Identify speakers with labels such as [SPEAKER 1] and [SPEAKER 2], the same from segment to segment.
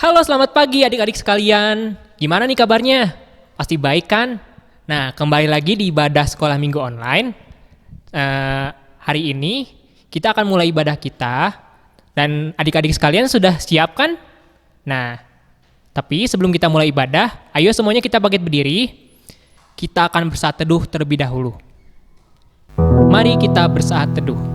[SPEAKER 1] Halo, selamat pagi adik-adik sekalian. Gimana nih kabarnya? Pasti baik kan? Nah, kembali lagi di ibadah sekolah minggu online. Hari ini kita akan mulai ibadah kita. Dan adik-adik sekalian sudah siap kan? Nah, tapi sebelum kita mulai ibadah, ayo semuanya kita bangkit berdiri. Kita akan bersaat teduh terlebih dahulu. Mari kita bersaat teduh.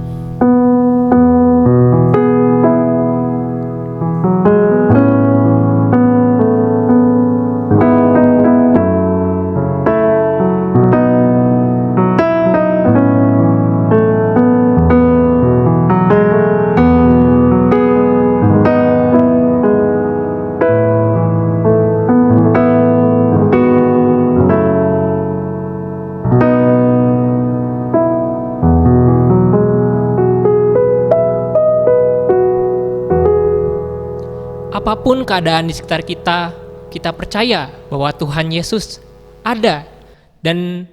[SPEAKER 1] Apapun keadaan di sekitar kita, kita percaya bahwa Tuhan Yesus ada dan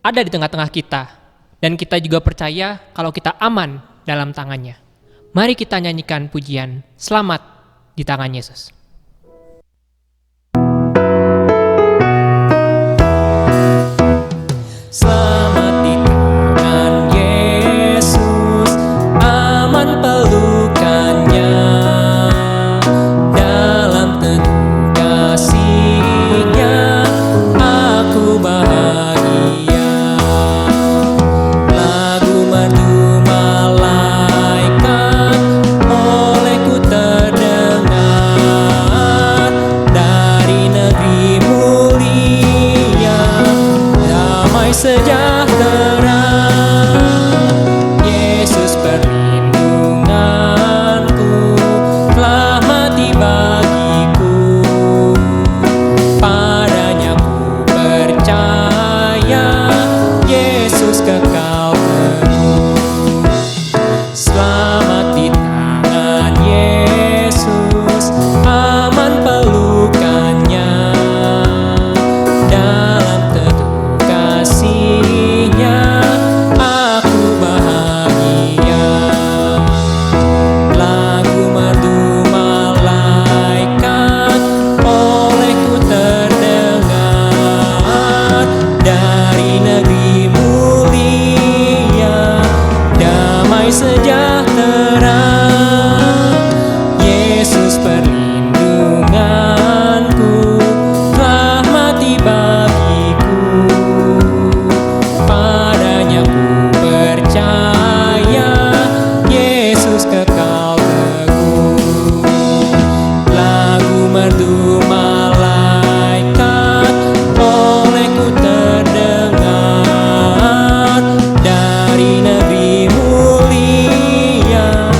[SPEAKER 1] ada di tengah-tengah kita. Dan kita juga percaya kalau kita aman dalam tangannya. Mari kita nyanyikan pujian Selamat di tangan Yesus. Selamat di tangan Yesus, aman pelukannya. Dalam teguh kasih-Nya aku bahagia. Lagu merdu malaikat olehku terdengar. Dari negeri mulia damai sejahtera. Yesus perlindunganku telah mati bagiku. Padanya ku percaya, Yesus kekal teguh. Selamat di tangan Yesus, aman pelukannya. Dalam teduh kasih-Nya aku bahagia. Lagu merdu malaikat olehku terdengar. Dari negeri mulia damai sejahtera. Yesus perlindunganku telah mati bagiku. Padanya ku percaya, Yesus kekal teguh. Lagu merdu malaikat olehku terdengar. Dari negeri mulia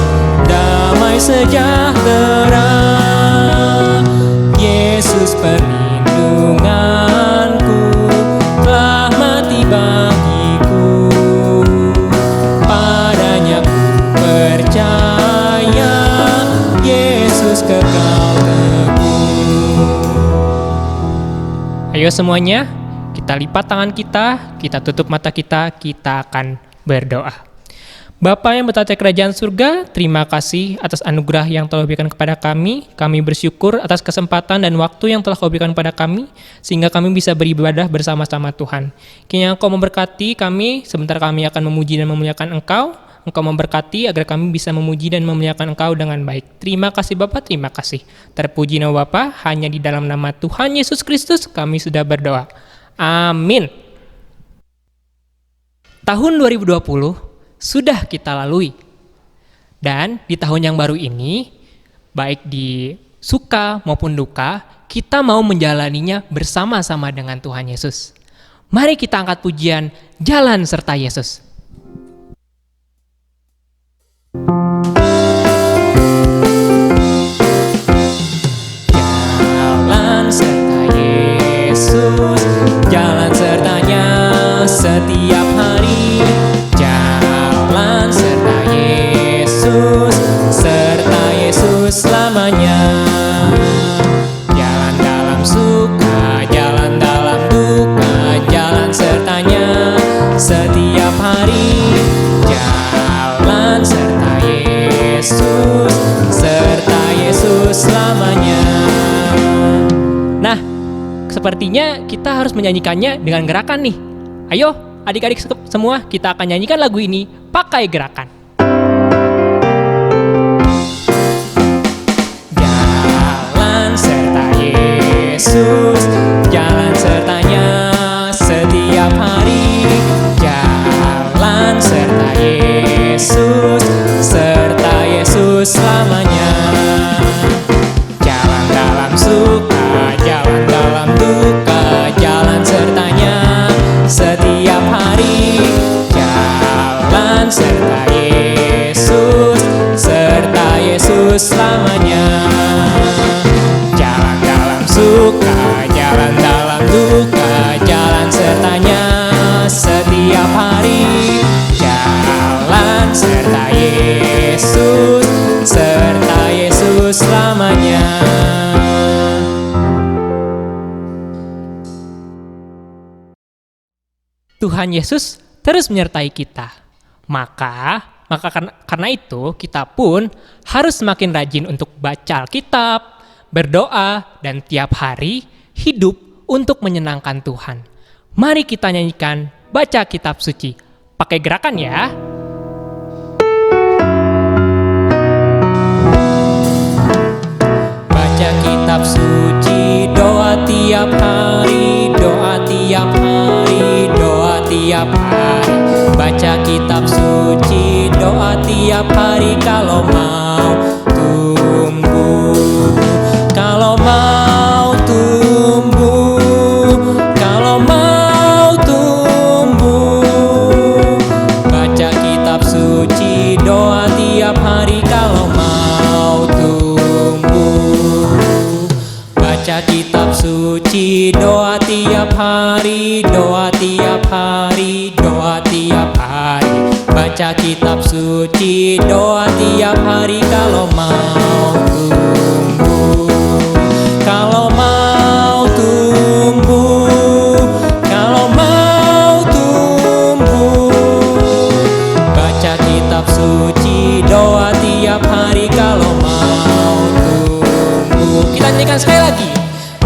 [SPEAKER 1] damai sejahtera. Yesus perlindunganku telah mati bagiku. Padanya ku percaya, Yesus kekal teguh. Ayo semuanya, kita lipat tangan kita tutup mata kita akan berdoa. Bapa yang bertata di kerajaan surga, terima kasih atas anugerah yang telah berikan kepada kami. Kami bersyukur atas kesempatan dan waktu yang telah Kau berikan kepada kami, sehingga kami bisa beribadah bersama-sama Tuhan. Kiranya Engkau memberkati kami, sebentar kami akan memuji dan memuliakan Engkau. Engkau memberkati agar kami bisa memuji dan memuliakan Engkau dengan baik. Terima kasih Bapa, terima kasih. Terpuji nama Bapa, hanya di dalam nama Tuhan Yesus Kristus kami sudah berdoa. Amin. Tahun 2020 sudah kita lalui. Dan di tahun yang baru ini, baik di suka maupun duka, kita mau menjalaninya bersama-sama dengan Tuhan Yesus. Mari kita angkat pujian Jalan Serta Yesus. Jalan serta Yesus, jalan sertanya setiap hari. Jalan serta Yesus, serta Yesus selamanya. Jalan dalam suka, jalan dalam duka, jalan sertanya setiap hari. Jalan serta Yesus, serta Yesus selamanya. Sepertinya kita harus menyanyikannya dengan gerakan nih. Ayo adik-adik semua, kita akan nyanyikan lagu ini pakai gerakan. Jalan serta Yesus, jalan sertanya setiap hari. Jalan serta Yesus, serta Yesus selamanya. Jalan dalam suka, jalan dalam duka, jalan sertanya setiap hari. Jalan serta Yesus, serta Yesus selamanya. Jalan dalam suka, jalan dalam duka, jalan sertanya setiap hari. Jalan serta Yesus, serta Yesus selamanya. Tuhan Yesus terus menyertai kita. Maka karena itu kita pun harus semakin rajin untuk baca Alkitab, berdoa, dan tiap hari hidup untuk menyenangkan Tuhan. Mari kita nyanyikan baca kitab suci. Pakai gerakan ya. Baca kitab suci, doa tiap hari, doa tiap hari, doa tiap hari. Baca kitab suci, doa tiap hari kalau mau tumbuh. Kalau mau tumbuh, kalau mau tumbuh. Baca kitab suci, doa tiap hari kalau mau tumbuh. Baca kitab suci, doa tiap hari, doa tiap hari, doa tiap hari. Baca kitab suci, doa tiap hari kalau mau tumbuh. Kalau mau tumbuh, kalau mau tumbuh. Baca kitab suci, doa tiap hari kalau mau tumbuh. Kita nyanyikan sekali lagi.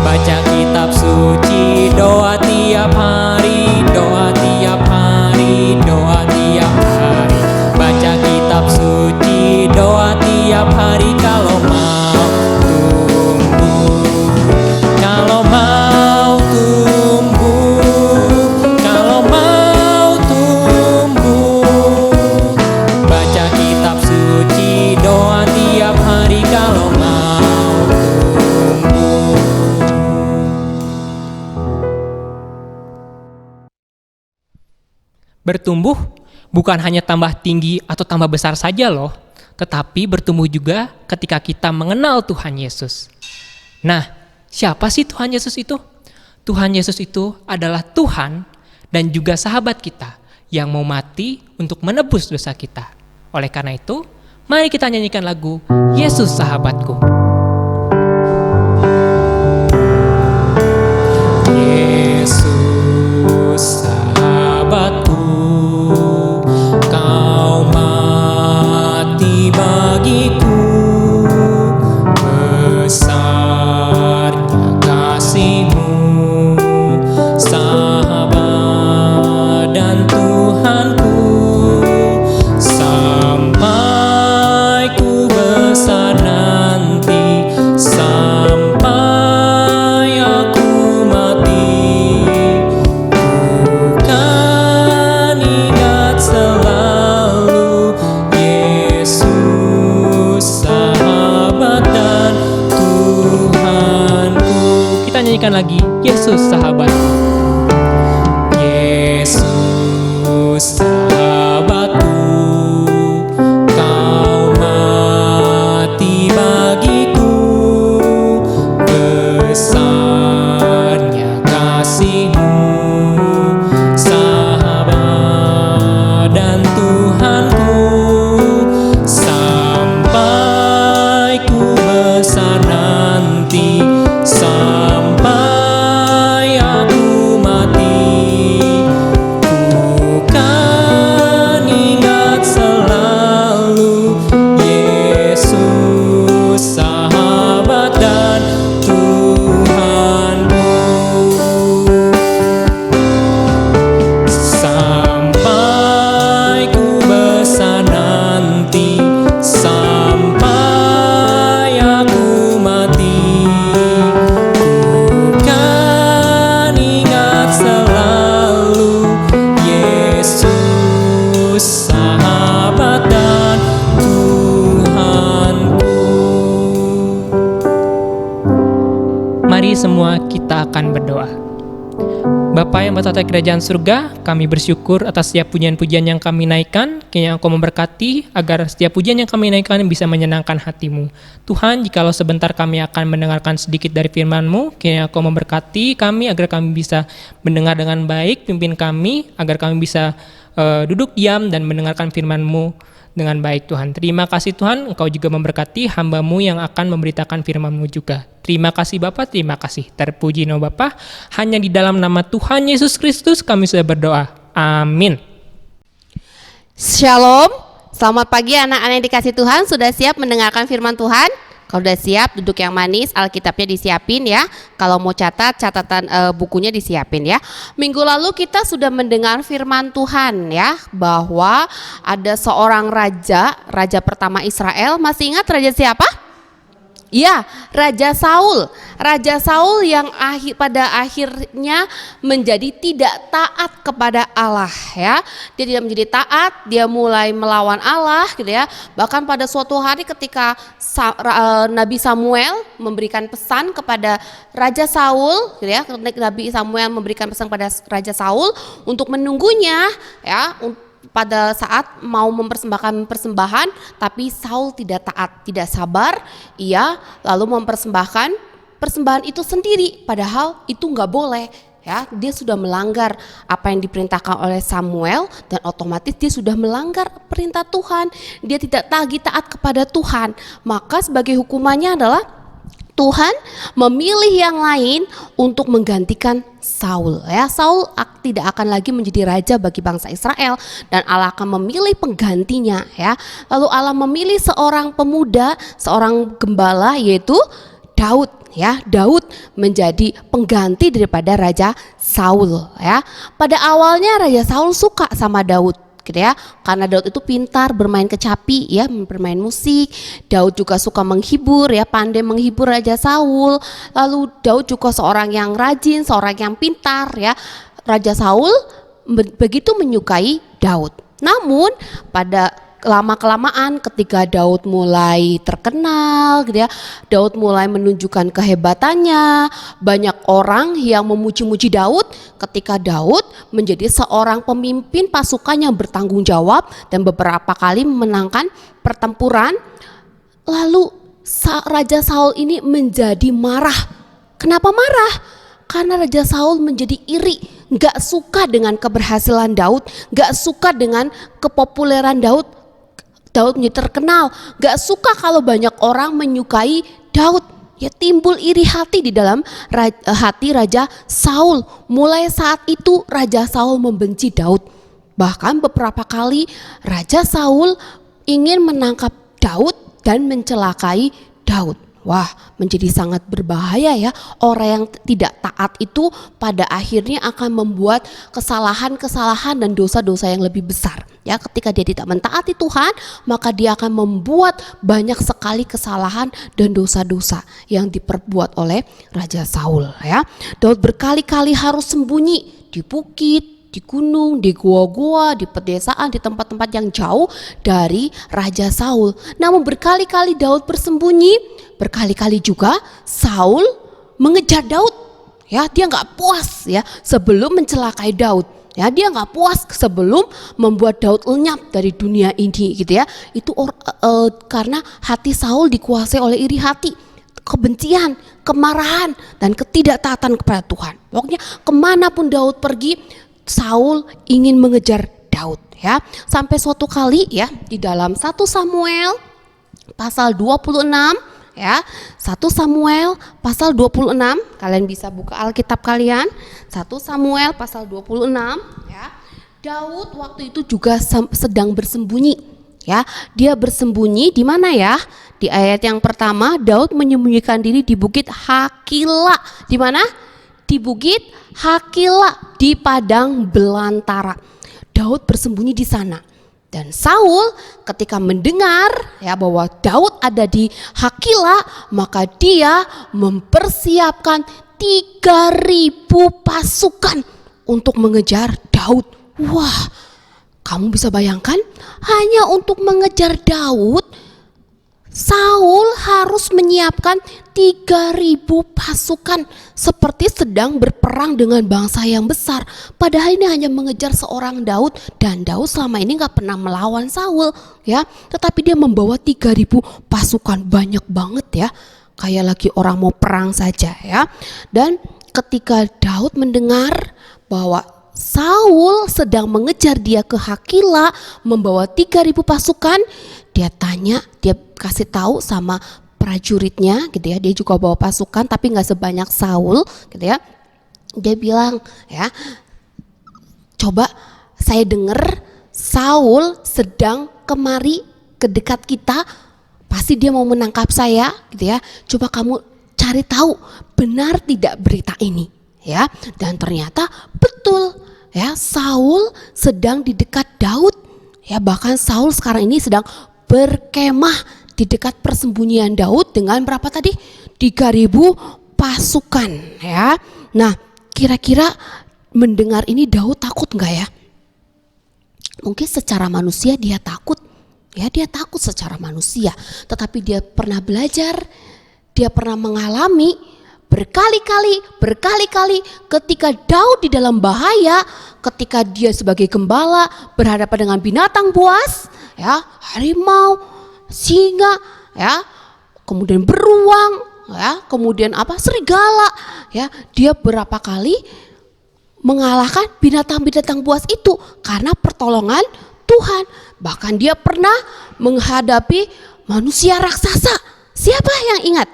[SPEAKER 1] Baca kitab suci, doa tiap hari, doa tiap hari, doa tiap hari. Baca kitab suci, doa tiap hari kalau mau tumbuh. Kalau mau tumbuh, kalau mau tumbuh. Baca kitab suci, doa tiap hari kalau mau tumbuh. Bertumbuh bukan hanya tambah tinggi atau tambah besar saja loh, tetapi bertumbuh juga ketika kita mengenal Tuhan Yesus. Nah, siapa sih Tuhan Yesus itu? Tuhan Yesus itu adalah Tuhan dan juga sahabat kita yang mau mati untuk menebus dosa kita. Oleh karena itu, mari kita nyanyikan lagu Yesus Sahabatku. Yesus sahabatku, kau mati bagiku, besarnya kasih-Mu, sahabat dan Tuhanku, sampai ku besar nanti, sampai aku mati. Ku kan ingat selalu Yesus sahabat dan Tuhanku. Kita nyanyikan lagi Yesus sahabatku. Yesus sahabatku, kau mati bagiku, besarnya kasih-Mu, sahabat dan Tuhanku, sampai ku besar nanti, sampai aku berdoa. Bapa yang bertata di kerajaan surga, kami bersyukur atas setiap pujian-pujian yang kami naikkan. Kiranya Engkau memberkati agar setiap pujian yang kami naikkan bisa menyenangkan hati-Mu. Tuhan, jikalau sebentar kami akan mendengarkan sedikit dari firman-Mu, kiranya Engkau memberkati kami agar kami bisa mendengar dengan baik, pimpin kami agar kami bisa duduk diam dan mendengarkan firman-Mu dengan baik. Tuhan, terima kasih Tuhan, Engkau juga memberkati hamba-Mu yang akan memberitakan firman-Mu juga. Terima kasih Bapa, terima kasih. Terpuji nama Bapa. Hanya di dalam nama Tuhan Yesus Kristus kami sudah berdoa. Amin.
[SPEAKER 2] Shalom. Selamat pagi anak-anak yang dikasih Tuhan. Sudah siap mendengarkan firman Tuhan? Kalau sudah siap, duduk yang manis, Alkitabnya disiapin ya. Kalau mau catat, catatan bukunya disiapin ya. Minggu lalu kita sudah mendengar firman Tuhan ya, bahwa ada seorang raja pertama Israel. Masih ingat raja siapa? Ya, Raja Saul. Raja Saul yang pada akhirnya menjadi tidak taat kepada Allah ya. Dia tidak menjadi taat, dia mulai melawan Allah gitu ya. Bahkan pada suatu hari ketika Nabi Samuel memberikan pesan kepada Raja Saul gitu ya. Nabi Samuel memberikan pesan kepada Raja Saul untuk menunggunya ya, pada saat mau mempersembahkan persembahan, tapi Saul tidak taat, tidak sabar. Ia lalu mempersembahkan persembahan itu sendiri, padahal itu nggak boleh ya. Dia sudah melanggar apa yang diperintahkan oleh Samuel dan otomatis dia sudah melanggar perintah Tuhan. Dia tidak lagi taat kepada Tuhan. Maka sebagai hukumannya adalah Tuhan memilih yang lain untuk menggantikan Saul ya. Saul tidak akan lagi menjadi raja bagi bangsa Israel dan Allah akan memilih penggantinya ya. Lalu Allah memilih seorang pemuda, seorang gembala yaitu Daud ya. Daud menjadi pengganti daripada Raja Saul ya. Pada awalnya Raja Saul suka sama Daud gitu ya, karena Daud itu pintar bermain kecapi ya, bermain musik. Daud juga suka menghibur ya, pandai menghibur Raja Saul. Lalu Daud juga seorang yang rajin, seorang yang pintar ya. Raja Saul begitu menyukai Daud. Namun pada lama-kelamaan ketika Daud mulai terkenal gitu ya, Daud mulai menunjukkan kehebatannya, banyak orang yang memuji-muji Daud ketika Daud menjadi seorang pemimpin pasukan yang bertanggung jawab dan beberapa kali memenangkan pertempuran. Lalu Raja Saul ini menjadi marah. Kenapa marah? Karena Raja Saul menjadi iri, gak suka dengan keberhasilan Daud, gak suka dengan kepopuleran Daud. Daud menjadi terkenal, gak suka kalau banyak orang menyukai Daud. Ya, timbul iri hati di dalam hati Raja Saul. Mulai saat itu Raja Saul membenci Daud. Bahkan beberapa kali Raja Saul ingin menangkap Daud dan mencelakai Daud. Wah, menjadi sangat berbahaya ya. Orang yang tidak taat itu pada akhirnya akan membuat kesalahan-kesalahan dan dosa-dosa yang lebih besar. Ya, ketika dia tidak mentaati Tuhan, maka dia akan membuat banyak sekali kesalahan dan dosa-dosa yang diperbuat oleh Raja Saul ya. Daud berkali-kali harus sembunyi di bukit, di gunung, di gua-gua, di pedesaan, di tempat-tempat yang jauh dari Raja Saul. Namun berkali-kali Daud bersembunyi, berkali-kali juga Saul mengejar Daud. Ya, dia nggak puas ya sebelum mencelakai Daud. Ya, dia nggak puas sebelum membuat Daud lenyap dari dunia ini gitu ya. Itu karena hati Saul dikuasai oleh iri hati, kebencian, kemarahan, dan ketidaktaatan kepada Tuhan. Pokoknya kemanapun Daud pergi, Saul ingin mengejar Daud ya. Sampai suatu kali ya di dalam 1 Samuel pasal 26 ya, 1 Samuel pasal 26, kalian bisa buka Alkitab kalian, 1 Samuel pasal 26 ya. Daud waktu itu juga sedang bersembunyi ya. Dia bersembunyi di mana ya? Di ayat yang pertama, Daud menyembunyikan diri di bukit Hakila. Di mana? Di bukit Hakila di padang belantara. Daud bersembunyi di sana. Dan Saul ketika mendengar ya bahwa Daud ada di Hakila, maka dia mempersiapkan 3.000 pasukan untuk mengejar Daud. Wah, kamu bisa bayangkan hanya untuk mengejar Daud Saul harus menyiapkan 3.000 pasukan seperti sedang berperang dengan bangsa yang besar. Padahal ini hanya mengejar seorang Daud, dan Daud selama ini gak pernah melawan Saul ya. Tetapi dia membawa 3.000 pasukan, banyak banget ya. Kayak lagi orang mau perang saja ya. Dan ketika Daud mendengar bahwa Saul sedang mengejar dia ke Hakila membawa 3.000 pasukan, dia tanya, dia kasih tahu sama prajuritnya gitu ya, dia juga bawa pasukan tapi nggak sebanyak Saul gitu ya. Dia bilang ya, coba saya dengar Saul sedang kemari ke dekat kita, pasti dia mau menangkap saya gitu ya. Coba kamu cari tahu benar tidak berita ini ya. Dan ternyata betul ya, Saul sedang di dekat Daud ya. Bahkan Saul sekarang ini sedang berkemah di dekat persembunyian Daud dengan berapa tadi? 3.000 pasukan ya. Nah, kira-kira mendengar ini Daud takut enggak ya? Mungkin secara manusia dia takut ya, dia takut secara manusia. Tetapi dia pernah belajar, dia pernah mengalami berkali-kali ketika Daud di dalam bahaya, ketika dia sebagai gembala berhadapan dengan binatang buas ya, harimau, singa ya, kemudian beruang ya, kemudian serigala ya, dia berapa kali mengalahkan binatang-binatang buas itu karena pertolongan Tuhan. Bahkan dia pernah menghadapi manusia raksasa. Siapa yang ingat?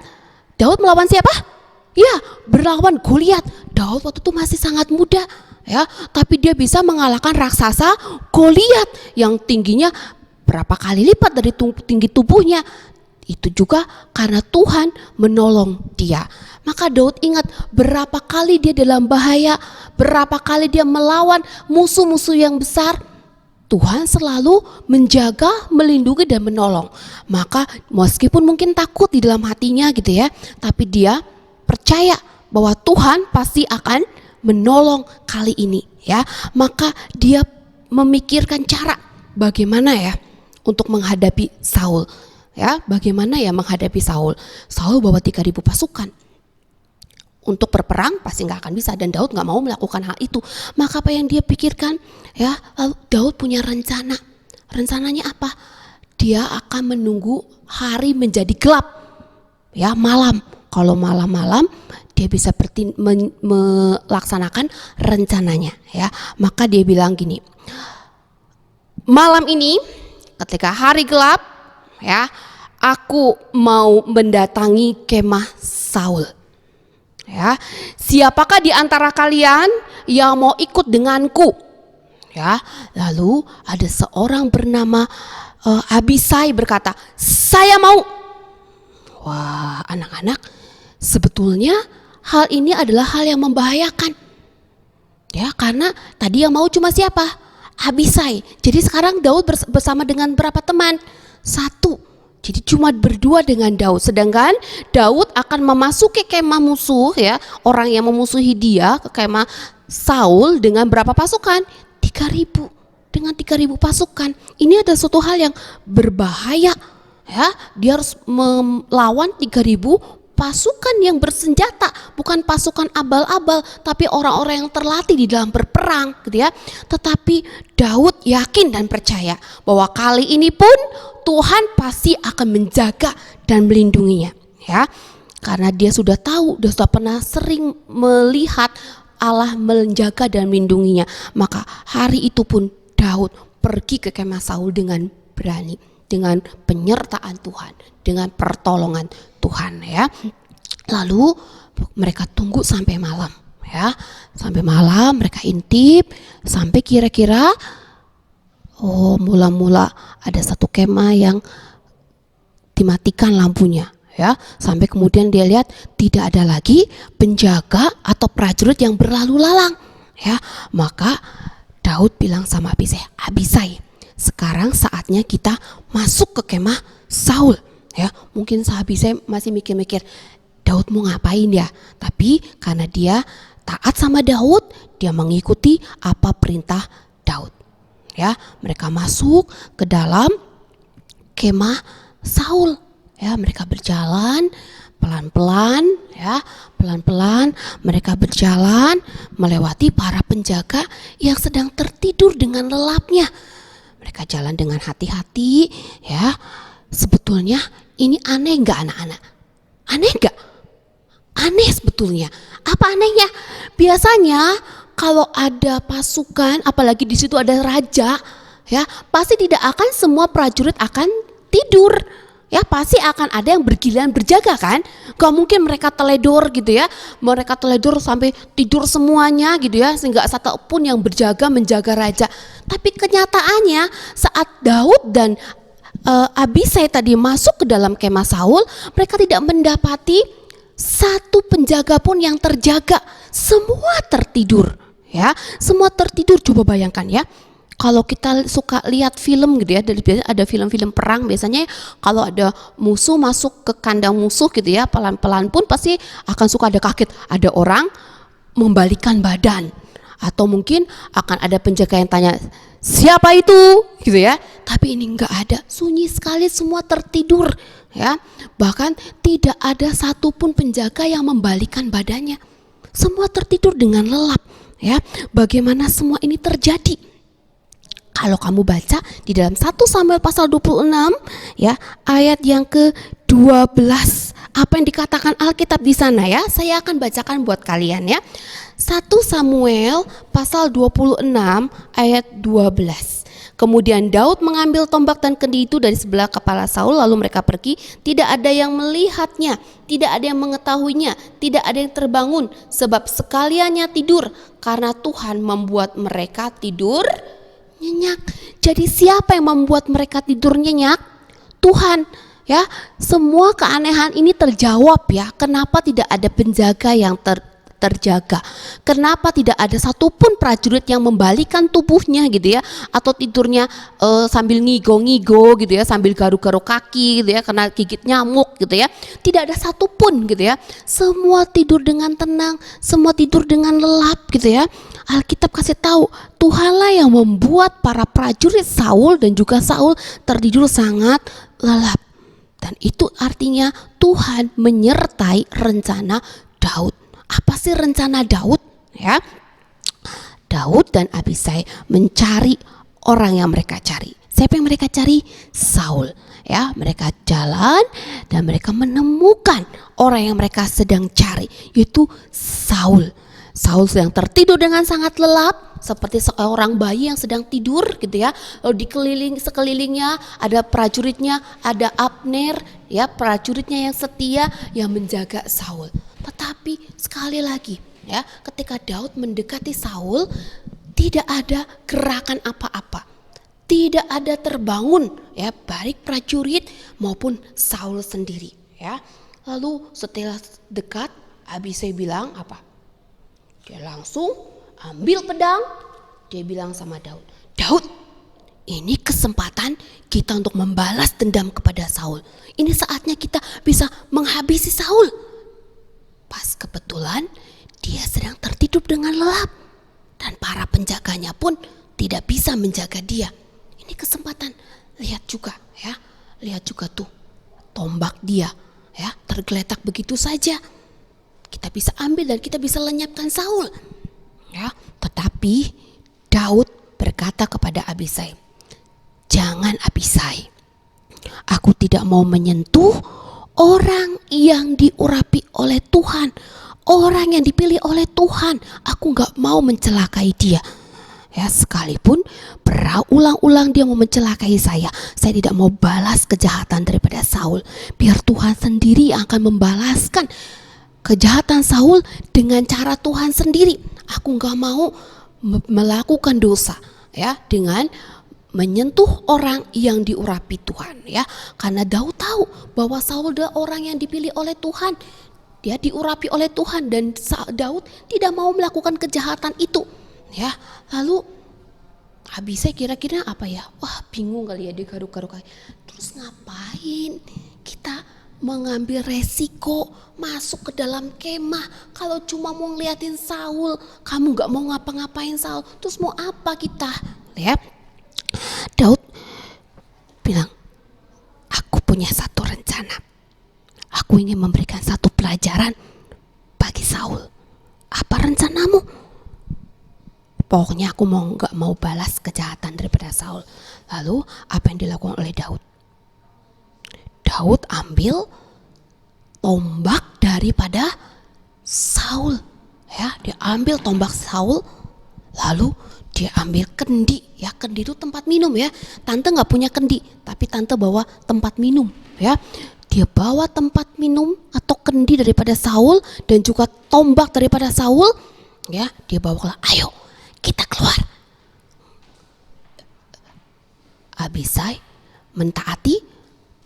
[SPEAKER 2] Daud melawan siapa? Ya, berlawan Goliat. Daud waktu itu masih sangat muda ya, tapi dia bisa mengalahkan raksasa Goliat yang tingginya berapa kali lipat dari tinggi tubuhnya. Itu juga karena Tuhan menolong dia. Maka Daud ingat berapa kali dia dalam bahaya, berapa kali dia melawan musuh-musuh yang besar. Tuhan selalu menjaga, melindungi dan menolong. Maka meskipun mungkin takut di dalam hatinya gitu ya, tapi dia percaya bahwa Tuhan pasti akan menolong kali ini ya. Maka dia memikirkan cara bagaimana ya untuk menghadapi Saul ya. Bagaimana ya menghadapi Saul? Saul bawa 3.000 pasukan untuk berperang, pasti nggak akan bisa, dan Daud nggak mau melakukan hal itu. Maka apa yang dia pikirkan ya, lalu Daud punya rencana. Rencananya apa? Dia akan menunggu hari menjadi gelap ya, malam. Kalau malam-malam dia bisa melaksanakan rencananya ya. Maka dia bilang gini, malam ini ketika hari gelap ya, aku mau mendatangi kemah Saul ya. Siapakah di antara kalian yang mau ikut denganku ya? Lalu ada seorang bernama Abisai berkata, saya mau. Wah, anak-anak, sebetulnya hal ini adalah hal yang membahayakan ya, karena tadi yang mau cuma siapa? Abisai. Jadi sekarang Daud bersama dengan berapa teman? 1. Jadi cuma berdua dengan Daud. Sedangkan Daud akan memasuki kemah musuh ya, orang yang memusuhi dia ke kemah Saul dengan berapa pasukan? 3.000. Dengan 3.000 pasukan. Ini ada suatu hal yang berbahaya ya. Dia harus melawan 3.000 pasukan yang bersenjata, bukan pasukan abal-abal, tapi orang-orang yang terlatih di dalam berperang gitu ya. Tetapi Daud yakin dan percaya bahwa kali ini pun Tuhan pasti akan menjaga dan melindunginya ya. Karena dia sudah tahu, dia sudah pernah sering melihat Allah menjaga dan melindunginya. Maka hari itu pun Daud pergi ke kemah Saul dengan berani, dengan penyertaan Tuhan, dengan pertolongan Tuhan ya. Lalu mereka tunggu sampai malam ya. Sampai malam mereka intip sampai kira-kira mula-mula ada satu kemah yang dimatikan lampunya ya. Sampai kemudian dia lihat tidak ada lagi penjaga atau prajurit yang berlalu lalang ya. Maka Daud bilang sama Abisai, sekarang saatnya kita masuk ke kemah Saul ya. Mungkin Abisai masih mikir-mikir Daud mau ngapain ya, tapi karena dia taat sama Daud, dia mengikuti apa perintah Daud ya. Mereka masuk ke dalam kemah Saul Ya, mereka berjalan pelan-pelan, ya, pelan-pelan mereka berjalan melewati para penjaga yang sedang tertidur dengan lelapnya. Mereka jalan dengan hati-hati, ya. Sebetulnya ini aneh nggak anak-anak? Aneh nggak? Aneh sebetulnya. Apa anehnya? Biasanya kalau ada pasukan, apalagi di situ ada raja, ya, pasti tidak akan semua prajurit akan tidur. Ya, pasti akan ada yang bergiliran berjaga kan? Gak mungkin mereka teledor gitu ya. Mereka teledor sampai tidur semuanya gitu ya, sehingga satu pun yang berjaga menjaga raja. Tapi kenyataannya saat Daud dan Abisai tadi masuk ke dalam kemah Saul, mereka tidak mendapati satu penjaga pun yang terjaga. Semua tertidur, ya. Semua tertidur. Coba bayangkan ya. Kalau kita suka lihat film gitu ya, ada film-film perang biasanya kalau ada musuh masuk ke kandang musuh gitu ya, pelan-pelan pun pasti akan suka ada kaget, ada orang membalikan badan, atau mungkin akan ada penjaga yang tanya siapa itu gitu ya. Tapi ini enggak ada, sunyi sekali, semua tertidur ya. Bahkan tidak ada satupun penjaga yang membalikan badannya, semua tertidur dengan lelap ya. Bagaimana semua ini terjadi? Kalau kamu baca di dalam 1 Samuel pasal 26 ya, ayat yang ke-12, apa yang dikatakan Alkitab di sana ya? Saya akan bacakan buat kalian ya. 1 Samuel pasal 26 ayat 12. Kemudian Daud mengambil tombak dan kendi itu dari sebelah kepala Saul, lalu mereka pergi. Tidak ada yang melihatnya, tidak ada yang mengetahuinya, tidak ada yang terbangun, sebab sekaliannya tidur, karena Tuhan membuat mereka tidur nyenyak. Jadi siapa yang membuat mereka tidur nyenyak? Tuhan, ya. Semua keanehan ini terjawab ya. Kenapa tidak ada penjaga yang terjaga? Kenapa tidak ada satupun prajurit yang membalikan tubuhnya gitu ya, atau tidurnya sambil ngigo-ngigo gitu ya, sambil garuk-garuk kaki gitu ya, karena gigit nyamuk gitu ya. Tidak ada satupun gitu ya. Semua tidur dengan tenang, semua tidur dengan lelap gitu ya. Alkitab kasih tahu Tuhanlah yang membuat para prajurit Saul dan juga Saul tertidur sangat lelap. Dan itu artinya Tuhan menyertai rencana Daud. Apa sih rencana Daud? Ya, Daud dan Abisai mencari orang yang mereka cari. Siapa yang mereka cari? Saul. Ya, mereka jalan dan mereka menemukan orang yang mereka sedang cari, yaitu Saul. Saul sedang tertidur dengan sangat lelap, seperti seorang bayi yang sedang tidur gitu ya. Lalu di sekelilingnya ada prajuritnya, ada Abner ya, prajuritnya yang setia yang menjaga Saul. Tetapi sekali lagi ya, ketika Daud mendekati Saul, tidak ada gerakan apa-apa. Tidak ada terbangun ya, baik prajurit maupun Saul sendiri ya. Lalu setelah dekat, Abisai bilang apa? Dia langsung ambil pedang, dia bilang sama Daud, Daud, ini kesempatan kita untuk membalas dendam kepada Saul. Ini saatnya kita bisa menghabisi Saul. Pas kebetulan dia sedang tertidur dengan lelap dan para penjaganya pun tidak bisa menjaga dia. Ini kesempatan. Lihat juga ya, lihat juga tuh tombak dia ya, tergeletak begitu saja. Kita bisa ambil dan kita bisa lenyapkan Saul. Ya, tetapi Daud berkata kepada Abisai, jangan Abisai, aku tidak mau menyentuh orang yang diurapi oleh Tuhan, orang yang dipilih oleh Tuhan. Aku gak mau mencelakai dia. Ya, sekalipun berulang-ulang dia mau mencelakai saya tidak mau balas kejahatan daripada Saul. Biar Tuhan sendiri yang akan membalaskan kejahatan Saul dengan cara Tuhan sendiri. Aku gak mau melakukan dosa ya dengan menyentuh orang yang diurapi Tuhan ya. Karena Daud tahu bahwa Saul adalah orang yang dipilih oleh Tuhan. Dia diurapi oleh Tuhan dan Daud tidak mau melakukan kejahatan itu ya. Lalu Abisai kira-kira apa ya? Wah, bingung kali ya, dia garuk-garuk. Terus ngapain kita mengambil resiko masuk ke dalam kemah kalau cuma mau ngeliatin Saul? Kamu gak mau ngapa-ngapain Saul, terus mau apa kita? Lihat, Daud bilang, aku punya satu rencana. aku ingin memberikan satu pelajaran bagi Saul. Apa rencanamu? Pokoknya aku nggak mau balas kejahatan daripada Saul. Lalu apa yang dilakukan oleh Daud? Daud ambil tombak daripada Saul, ya, dia ambil tombak Saul, lalu dia ambil kendi, ya, kendi itu tempat minum, ya. Tante nggak punya kendi, tapi tante bawa tempat minum, ya. Dia bawa tempat minum atau kendi daripada Saul dan juga tombak daripada Saul, ya. Dia bawa keluar, ayo kita keluar. Abisai mentaati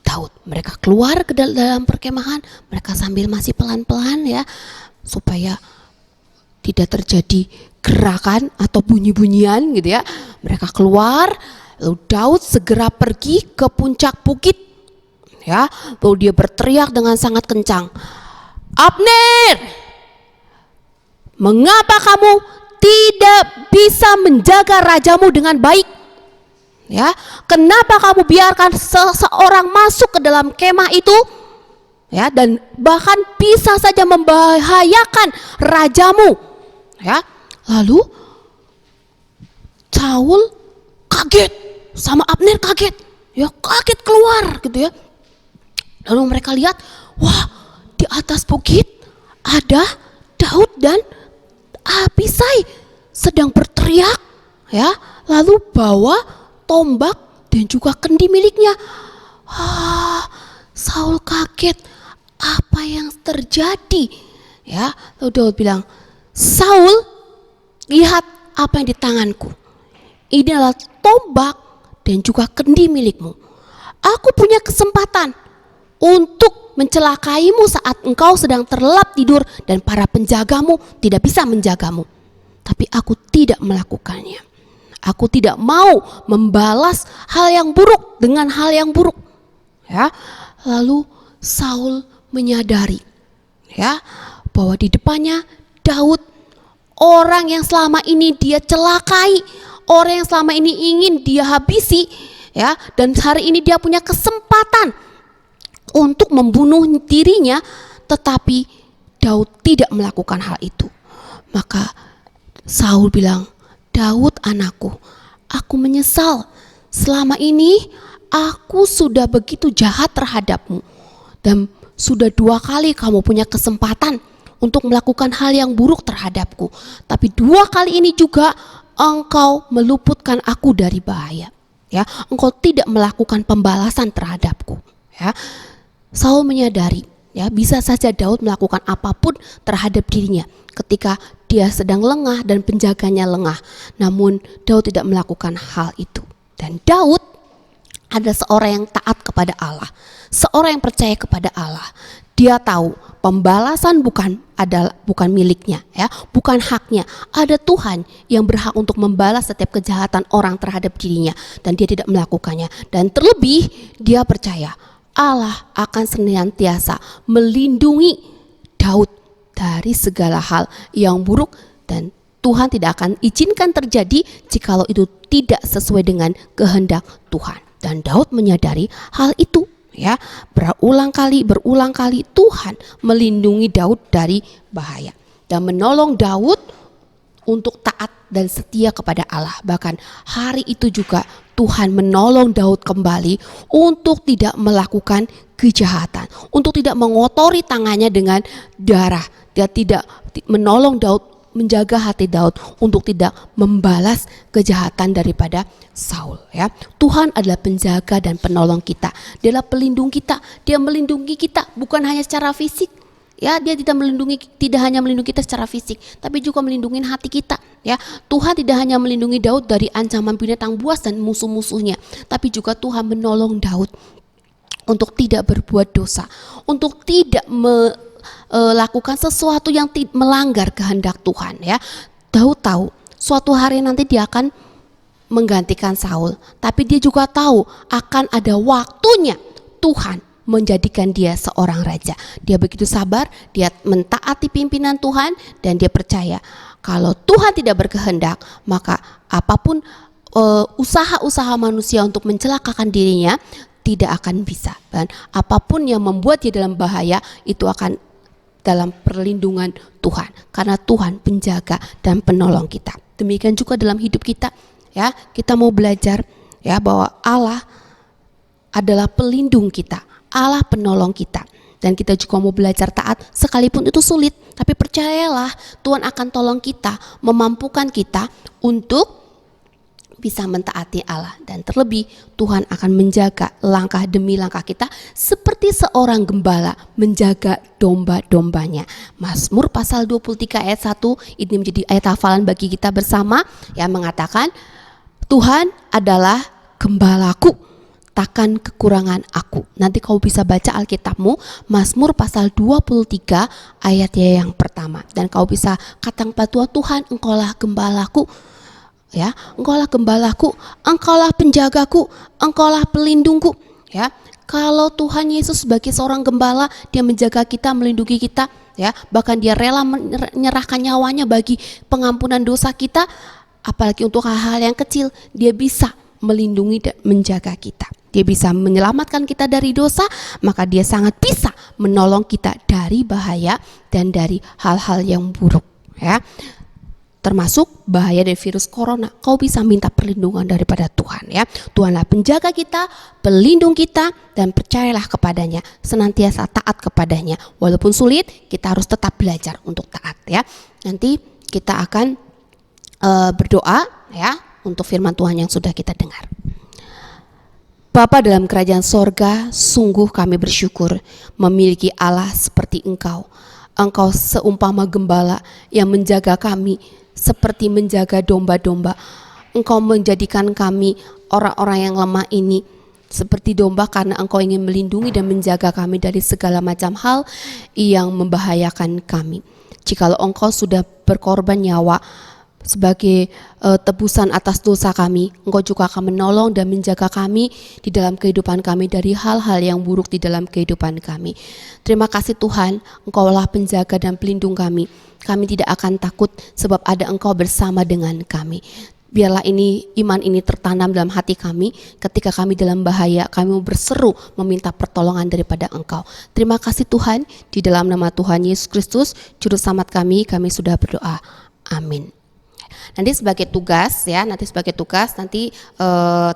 [SPEAKER 2] Daud. Mereka keluar ke dalam perkemahan, mereka sambil masih pelan-pelan, ya, supaya tidak terjadi gerakan atau bunyi-bunyian gitu, ya. Mereka keluar, lalu Daud segera pergi ke puncak bukit, ya. Lalu dia berteriak dengan sangat kencang, Abner, mengapa kamu tidak bisa menjaga rajamu dengan baik? Ya, kenapa kamu biarkan seseorang masuk ke dalam kemah itu, ya, dan bahkan bisa saja membahayakan rajamu, ya. Lalu Saul kaget, sama Abner kaget, ya, kaget keluar gitu, ya. Lalu mereka lihat, wah, di atas bukit ada Daud dan Abisai sedang berteriak, ya, lalu bawa tombak dan juga kendi miliknya. Saul kaget, apa yang terjadi, ya. Lalu Daud bilang, Saul, lihat apa yang di tanganku. Ini adalah tombak dan juga kendi milikmu. Aku punya kesempatan untuk mencelakaimu saat engkau sedang terlelap tidur dan para penjagamu tidak bisa menjagamu. Tapi aku tidak melakukannya. Aku tidak mau membalas hal yang buruk dengan hal yang buruk, ya. Lalu Saul menyadari, ya, bahwa di depannya Daud, orang yang selama ini dia celakai, orang yang selama ini ingin dia habisi, ya, dan hari ini dia punya kesempatan untuk membunuh dirinya, tetapi Daud tidak melakukan hal itu. Maka Saul bilang, Daud anakku, aku menyesal. Selama ini aku sudah begitu jahat terhadapmu. Dan sudah 2 kali kamu punya kesempatan untuk melakukan hal yang buruk terhadapku. Tapi 2 kali ini juga engkau meluputkan aku dari bahaya. Ya, engkau tidak melakukan pembalasan terhadapku. Ya, Saul menyadari, ya, bisa saja Daud melakukan apapun terhadap dirinya ketika dia sedang lengah dan penjaganya lengah. Namun Daud tidak melakukan hal itu. Dan Daud adalah seorang yang taat kepada Allah, seorang yang percaya kepada Allah. Dia tahu pembalasan bukan miliknya, ya, bukan haknya. Ada Tuhan yang berhak untuk membalas setiap kejahatan orang terhadap dirinya, dan dia tidak melakukannya. Dan terlebih dia percaya Allah akan senantiasa melindungi Daud dari segala hal yang buruk, dan Tuhan tidak akan izinkan terjadi jikalau itu tidak sesuai dengan kehendak Tuhan. Dan Daud menyadari hal itu, ya. Berulang kali Tuhan melindungi Daud dari bahaya dan menolong Daud untuk taat dan setia kepada Allah. Bahkan hari itu juga Tuhan menolong Daud kembali untuk tidak melakukan kejahatan, untuk tidak mengotori tangannya dengan darah. Dia tidak menolong Daud, menjaga hati Daud untuk tidak membalas kejahatan daripada Saul, ya. Tuhan adalah penjaga dan penolong kita. Dia adalah pelindung kita. Dia melindungi kita bukan hanya secara fisik, ya. Dia tidak hanya melindungi kita secara fisik, tapi juga melindungi hati kita, ya. Tuhan tidak hanya melindungi Daud dari ancaman binatang buas dan musuh-musuhnya, tapi juga Tuhan menolong Daud untuk tidak berbuat dosa, untuk tidak lakukan sesuatu yang melanggar kehendak Tuhan, ya. Daud tahu suatu hari nanti dia akan menggantikan Saul, tapi dia juga tahu akan ada waktunya Tuhan menjadikan dia seorang raja. Dia begitu sabar, dia mentaati pimpinan Tuhan, dan dia percaya kalau Tuhan tidak berkehendak, maka apapun usaha-usaha manusia untuk mencelakakan dirinya tidak akan bisa. Dan apapun yang membuat dia dalam bahaya itu akan dalam perlindungan Tuhan, karena Tuhan penjaga dan penolong kita. Demikian juga dalam hidup kita, ya. Kita mau belajar ya bahwa Allah adalah pelindung kita, Allah penolong kita. Dan kita juga mau belajar taat sekalipun itu sulit, tapi percayalah Tuhan akan tolong kita, memampukan kita untuk bisa mentaati Allah. Dan terlebih Tuhan akan menjaga langkah demi langkah kita seperti seorang gembala menjaga domba-dombanya. Mazmur pasal 23 ayat 1 ini menjadi ayat hafalan bagi kita bersama, yang mengatakan, Tuhan adalah gembalaku, takkan kekurangan aku. Nanti kau bisa baca Alkitabmu, Mazmur pasal 23 ayatnya yang pertama. Dan kau bisa katakan pada Tuhan, engkaulah gembalaku. Ya, engkaulah gembalaku, engkaulah penjagaku, engkaulah pelindungku. Ya, kalau Tuhan Yesus sebagai seorang gembala, dia menjaga kita, melindungi kita, ya, bahkan dia rela menyerahkan nyawanya bagi pengampunan dosa kita, apalagi untuk hal-hal yang kecil, dia bisa melindungi dan menjaga kita. Dia bisa menyelamatkan kita dari dosa, maka dia sangat bisa menolong kita dari bahaya dan dari hal-hal yang buruk, ya. Termasuk bahaya dari virus corona. Kau bisa minta perlindungan daripada Tuhan, ya. Tuhanlah penjaga kita, pelindung kita, dan percayalah kepadanya, senantiasa taat kepadanya. Walaupun sulit, kita harus tetap belajar untuk taat, ya. Nanti kita akan berdoa, ya, untuk firman Tuhan yang sudah kita dengar. Bapa dalam kerajaan sorga, sungguh kami bersyukur memiliki Allah seperti Engkau. Engkau seumpama gembala yang menjaga kami seperti menjaga domba-domba. Engkau menjadikan kami orang-orang yang lemah ini seperti domba karena Engkau ingin melindungi dan menjaga kami dari segala macam hal yang membahayakan kami. Jikalau Engkau sudah berkorban nyawa sebagai tebusan atas dosa kami, Engkau juga akan menolong dan menjaga kami di dalam kehidupan kami dari hal-hal yang buruk di dalam kehidupan kami. Terima kasih Tuhan, Engkaulah penjaga dan pelindung kami. Kami tidak akan takut sebab ada Engkau bersama dengan kami. Biarlah iman ini tertanam dalam hati kami. Ketika kami dalam bahaya, kami berseru meminta pertolongan daripada Engkau. Terima kasih Tuhan, di dalam nama Tuhan Yesus Kristus, Juru Selamat kami sudah berdoa. Amin. Nanti sebagai tugas, nanti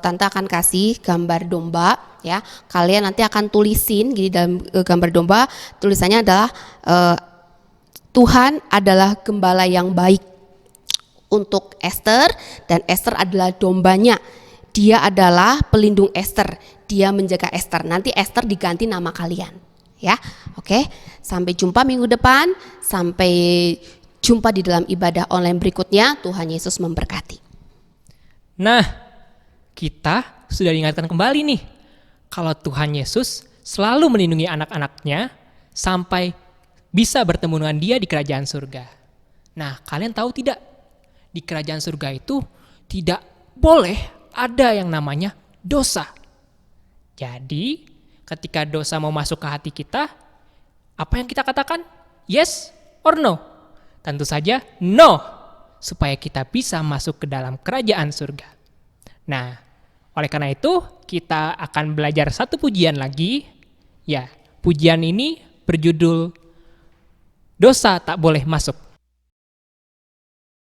[SPEAKER 2] Tante akan kasih gambar domba, ya. Kalian nanti akan tulisin gini dalam gambar domba, tulisannya adalah Tuhan adalah gembala yang baik untuk Esther, dan Esther adalah dombanya. Dia adalah pelindung Esther, dia menjaga Esther. Nanti Esther diganti nama kalian, ya. Oke, sampai jumpa minggu depan, sampai jumpa di dalam ibadah online berikutnya. Tuhan Yesus memberkati.
[SPEAKER 1] Nah, kita sudah diingatkan kembali nih, kalau Tuhan Yesus selalu melindungi anak-anaknya sampai bisa bertemu dengan dia di kerajaan surga. Nah, kalian tahu tidak? Di kerajaan surga itu tidak boleh ada yang namanya dosa. Jadi, ketika dosa mau masuk ke hati kita, apa yang kita katakan? Yes or no? Tentu saja no, supaya kita bisa masuk ke dalam kerajaan surga. Nah, oleh karena itu, kita akan belajar satu pujian lagi. Ya, pujian ini berjudul Dosa Tak Boleh Masuk.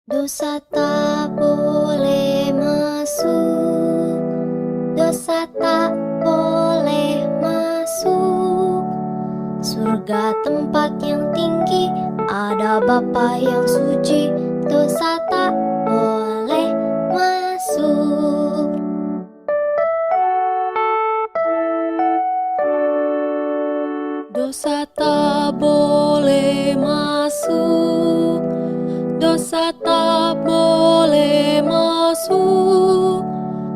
[SPEAKER 3] Dosa tak boleh masuk, dosa tak boleh masuk. Surga tempat yang tinggi, ada Bapa yang suci, dosa tak boleh masuk.
[SPEAKER 4] Dosa tak boleh masuk, dosa tak boleh masuk.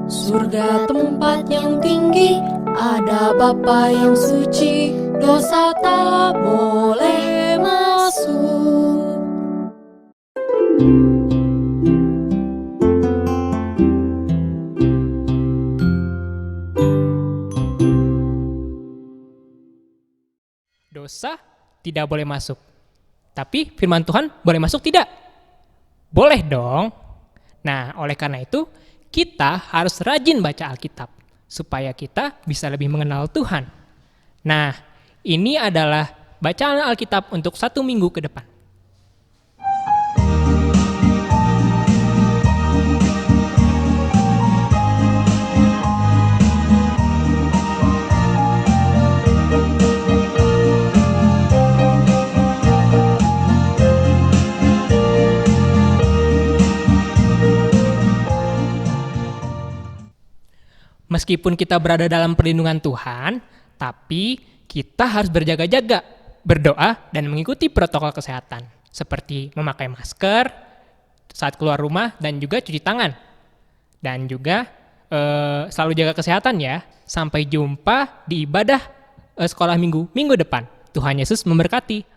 [SPEAKER 4] Surga tempat yang tinggi, ada Bapa yang suci, dosa tak boleh masuk.
[SPEAKER 1] Dosa tidak boleh masuk. Tapi firman Tuhan boleh masuk tidak? Boleh dong. Nah, oleh karena itu kita harus rajin baca Alkitab. supaya kita bisa lebih mengenal Tuhan. Nah, ini adalah bacaan Alkitab untuk 1 minggu ke depan. Meskipun kita berada dalam perlindungan Tuhan, tapi kita harus berjaga-jaga, berdoa, dan mengikuti protokol kesehatan, seperti memakai masker saat keluar rumah dan juga cuci tangan. Dan juga selalu jaga kesehatan ya. Sampai jumpa di ibadah sekolah minggu depan. Tuhan Yesus memberkati.